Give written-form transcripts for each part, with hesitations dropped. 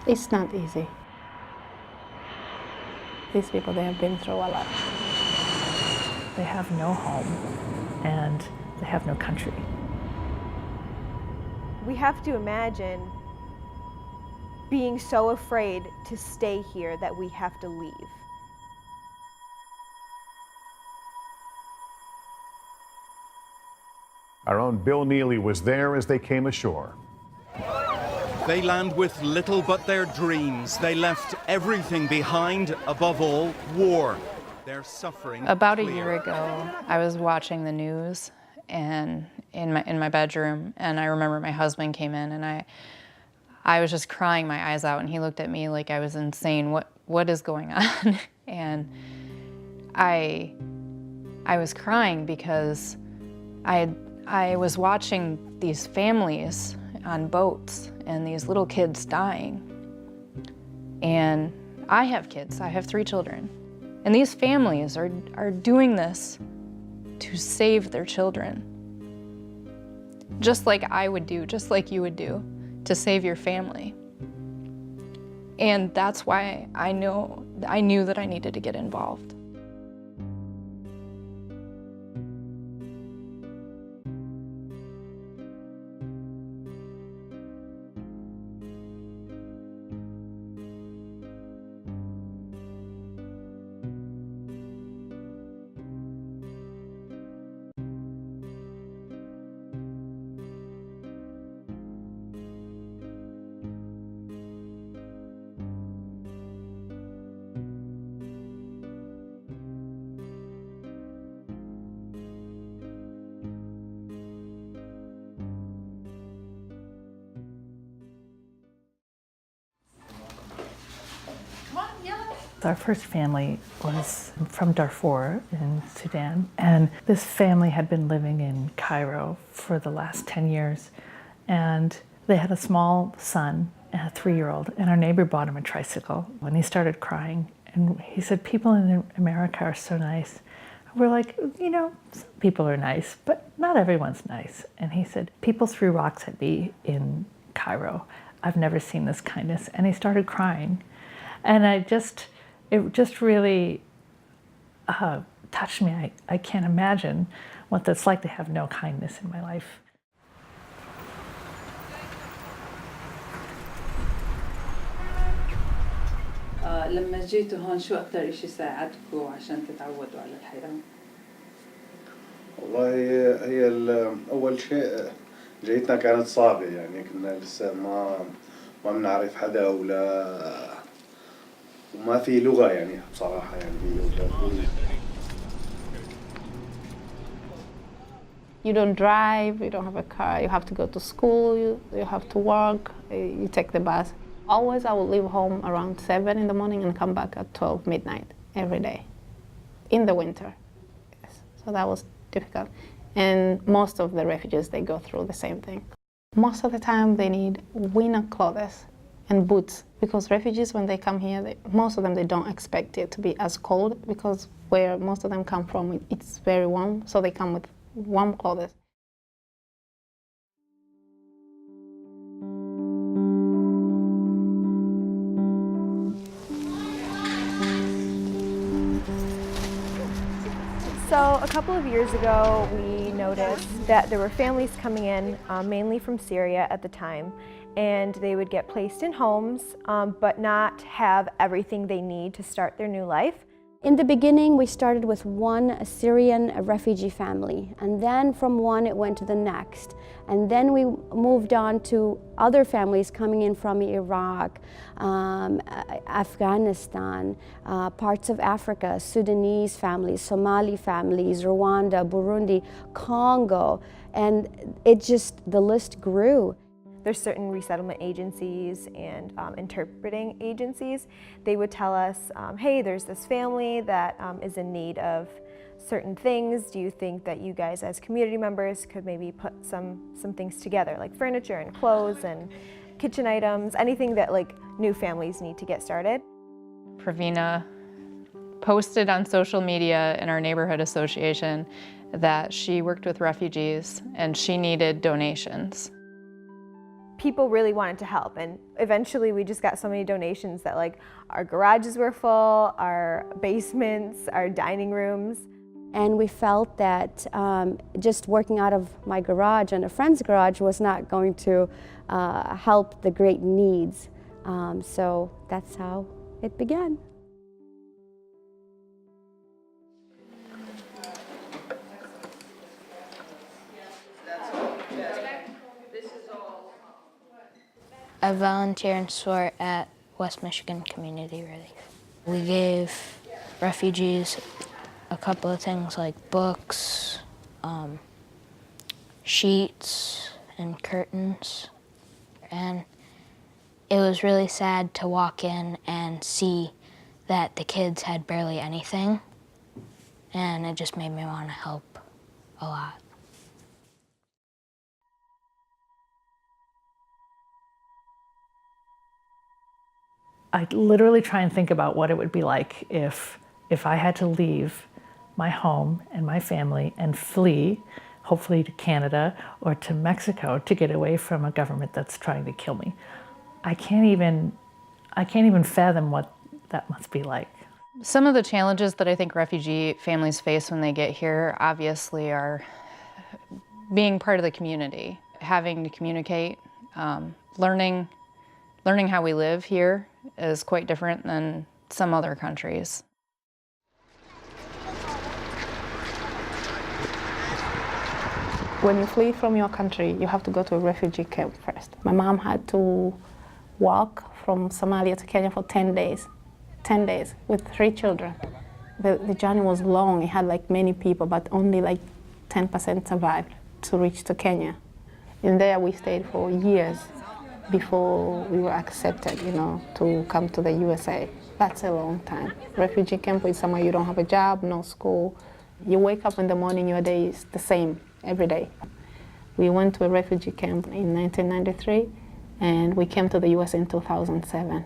It's not easy. These people, they have been through a lot. They have no home and they have no country. We have to imagine being so afraid to stay here that we have to leave. Our own Bill Neely was there as they came ashore. They land with little but their dreams. They left everything behind, above all, war. Their suffering About a clear. year ago, I was watching the news and in my bedroom, and I remember my husband came in, and I was just crying my eyes out, and he looked at me like I was insane. What is going on? And I was crying because I was watching these families on boats and these little kids dying. And I have kids, I have 3 children. And these families are doing this to save their children. Just like I would do, just like you would do, to save your family. And that's why I knew that I needed to get involved. Our first family was from Darfur in Sudan, and this family had been living in Cairo for the last 10 years, and they had a small son, a 3-year-old, and our neighbor bought him a tricycle, and he started crying, and he said, "People in America are so nice." We're like, you know, some people are nice, but not everyone's nice. And he said, "People threw rocks at me in Cairo. I've never seen this kindness." And he started crying, and it just really touched me. I can't imagine what it's like to have no kindness in my life. لما جيتوا هون شو أكتر إشي ساعدكوا عشان تتعودوا على الحياة؟ والله هي أول شيء جيتنا كانت صعبة، يعني كنا لسه ما بنعرف حدا وما في لغة يعني بصراحة يعني. You don't drive, you don't have a car, you have to go to school, you have to work, you take the bus. Always I will leave home around 7 in the morning and come back at 12 midnight every day in the winter. Yes. So that was difficult. And most of the refugees, they go through the same thing. Most of the time they need winter clothes and boots, because refugees, when they come here, most of them, they don't expect it to be as cold, because where most of them come from, it's very warm, so they come with warm clothes. So a couple of years ago, we noticed that there were families coming in, mainly from Syria at the time, and they would get placed in homes, but not have everything they need to start their new life. In the beginning, we started with one Syrian refugee family, and then from one it went to the next. And then we moved on to other families coming in from Iraq, Afghanistan, parts of Africa, Sudanese families, Somali families, Rwanda, Burundi, Congo, and the list grew. There's certain resettlement agencies and interpreting agencies. They would tell us, hey, there's this family that is in need of certain things. Do you think that you guys as community members could maybe put some things together, like furniture and clothes and kitchen items, anything that like new families need to get started? Pravina posted on social media in our neighborhood association that she worked with refugees and she needed donations. people really wanted to help, and eventually we just got so many donations that like our garages were full, our basements, our dining rooms. And we felt that just working out of my garage and a friend's garage was not going to help the great needs. So that's how it began. I volunteer and sport at West Michigan Community Relief. We gave refugees a couple of things like books, sheets, and curtains. And it was really sad to walk in and see that the kids had barely anything. And it just made me want to help a lot. I literally try and think about what it would be like if I had to leave my home and my family and flee, hopefully to Canada or to Mexico, to get away from a government that's trying to kill me. I can't even fathom what that must be like. Some of the challenges that I think refugee families face when they get here obviously are being part of the community, having to communicate, learning how we live here is quite different than some other countries. When you flee from your country, you have to go to a refugee camp first. My mom had to walk from Somalia to Kenya for 10 days with 3 children. The journey was long. It had like many people, but only like 10% survived to reach to Kenya. In there we stayed for years before we were accepted, to come to the USA. That's a long time. Refugee camp is somewhere you don't have a job, no school. You wake up in the morning, your day is the same every day. We went to a refugee camp in 1993, and we came to the US in 2007.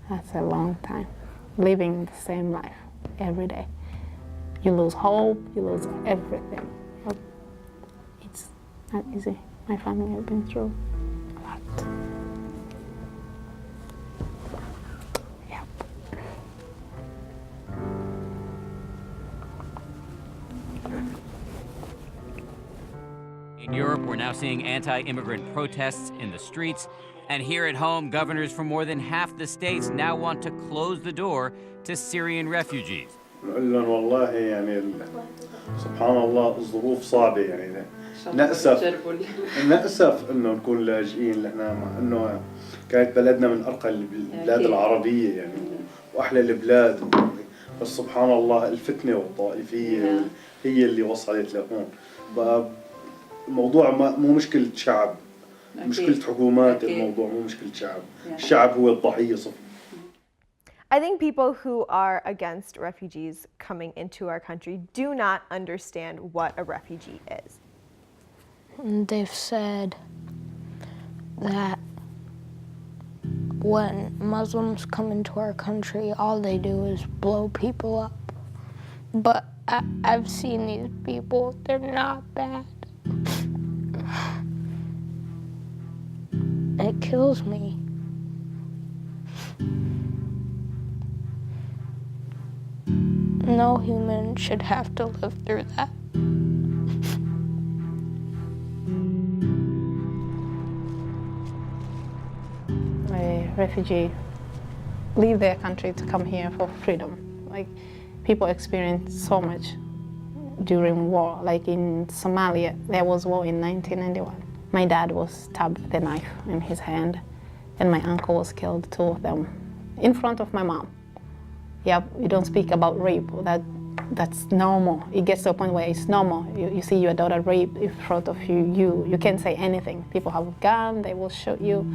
That's a long time, living the same life every day. You lose hope, you lose everything. But it's not easy. My family has been through a lot. In Europe, we're now seeing anti-immigrant protests in the streets. And here at home, governors from more than half the states now want to close the door to Syrian refugees. نقول لهم والله يعني سبحان الله الظروف صعبة يعني نأسف إنه نكون لاجئين لأن مع إنه كانت بلدنا من أرقى البلاد العربية يعني وأحلى البلاد بس سبحان الله الفتنة والطائفية هي اللي وصلت لهون. بقى الموضوع مو مشكلة شعب، مشكلة حكومات، الموضوع مو مشكلة شعب، الشعب هو الضحية صفر. I think people who are against refugees coming into our country do not understand what a refugee is. They've said that when Muslims come into our country, all they do is blow people up. But I've seen these people, they're not bad. It kills me. No human should have to live through that. A refugee leave their country to come here for freedom. Like, people experience so much during war. Like in Somalia, there was war in 1991. My dad was stabbed with a knife in his hand, and my uncle was killed, 2 of them, in front of my mom. Yep, you don't speak about rape. That's normal. It gets to a point where it's normal. You see your daughter raped in front of you. You can't say anything. People have a gun, they will shoot you.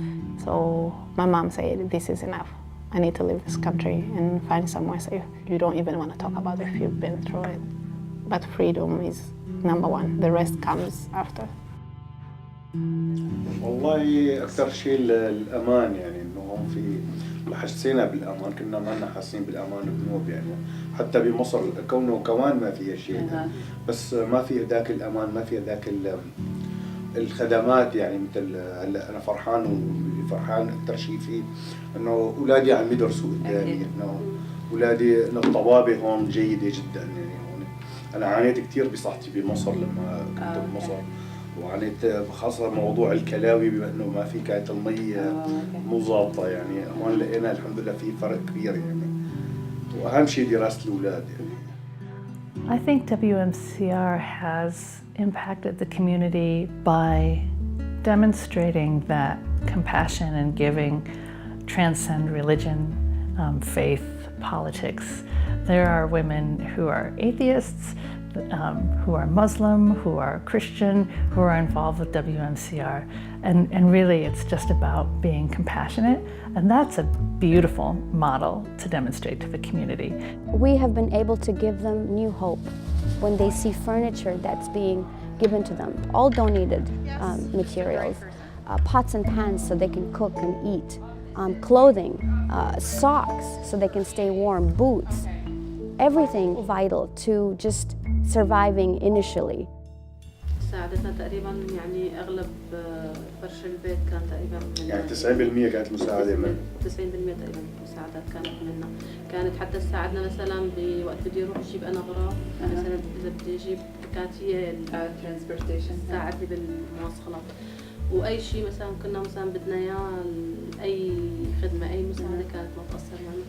So my mom said, this is enough. I need to leave this country and find somewhere safe. You don't even want to talk about it if you've been through it. But freedom is number 1. The rest comes after. والله أكثر شيء الأمان يعني إنه هون في حسينا بالأمان كنا ما لنا حاسين بالأمان بنوب يعني حتى بمصر كونه كمان ما فيها شيء بس ما فيها ذاك الأمان ما فيها ذاك الخدمات يعني مثل هلا انا فرحان اكثر شيء فيه انه اولادي عم يدرسوا قدامي، انه اولادي الطبابه هون جيده جدا يعني هون. انا عانيت كثير بصحتي بمصر لما كنت بمصر، وعانيت خاصه موضوع الكلاوي بما انه ما في كانت المي مو ظابطه يعني. هون لقينا الحمد لله في فرق كبير يعني، واهم شيء دراسه الاولاد يعني. I think WMCR has impacted the community by demonstrating that compassion and giving transcend religion, faith, politics. There are women who are atheists, who are Muslim, who are Christian, who are involved with WMCR. And really it's just about being compassionate, and that's a beautiful model to demonstrate to the community. We have been able to give them new hope when they see furniture that's being given to them, all donated materials, pots and pans so they can cook and eat, clothing, socks so they can stay warm, boots, everything vital to just surviving initially. ساعدتنا تقريبا يعني اغلب فرش البيت كان تقريبا من يعني 90% كانت مساعده من 90% تقريبا مساعدات كانت منا. كانت حتى تساعدنا مثلا بوقت بدي اروح اجيب انا غراض، مثلا اذا بدي اجيب كانت هي الترانسبورتيشن تساعدني بالمواصلات، واي شيء مثلا كنا مثلا بدنا اياه، اي خدمه اي مساعده كانت ما تقصر معنا.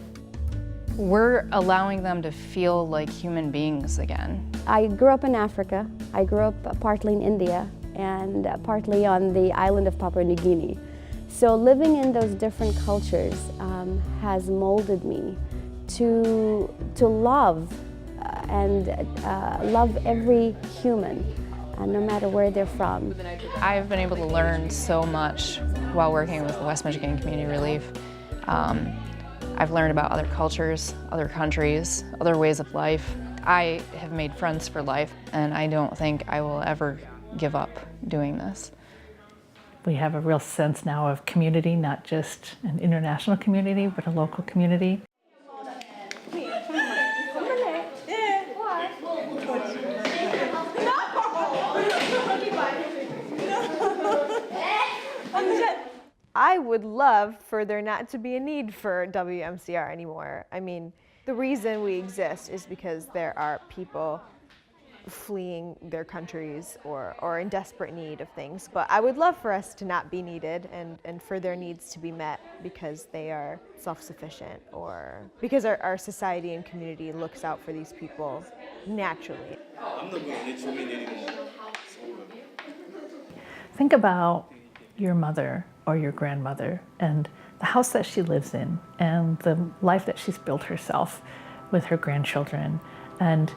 We're allowing them to feel like human beings again. I grew up in Africa. I grew up partly in India and partly on the island of Papua New Guinea. So living in those different cultures has molded me to love and love every human, no matter where they're from. I've been able to learn so much while working with West Michigan Community Relief. I've learned about other cultures, other countries, other ways of life. I have made friends for life, and I don't think I will ever give up doing this. We have a real sense now of community, not just an international community, but a local community. I would love for there not to be a need for WMCR anymore. I mean, the reason we exist is because there are people fleeing their countries or in desperate need of things. But I would love for us to not be needed and for their needs to be met because they are self-sufficient or because our society and community looks out for these people naturally. I'm not going to let you in anymore. Think about your mother or your grandmother and the house that she lives in and the life that she's built herself with her grandchildren, and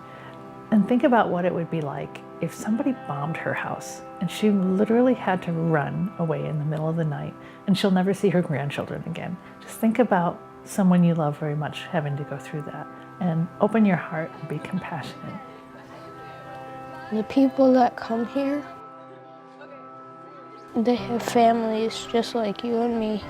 think about what it would be like if somebody bombed her house and she literally had to run away in the middle of the night and she'll never see her grandchildren again. Just think about someone you love very much having to go through that, and open your heart and be compassionate. The people that come here, they have families just like you and me.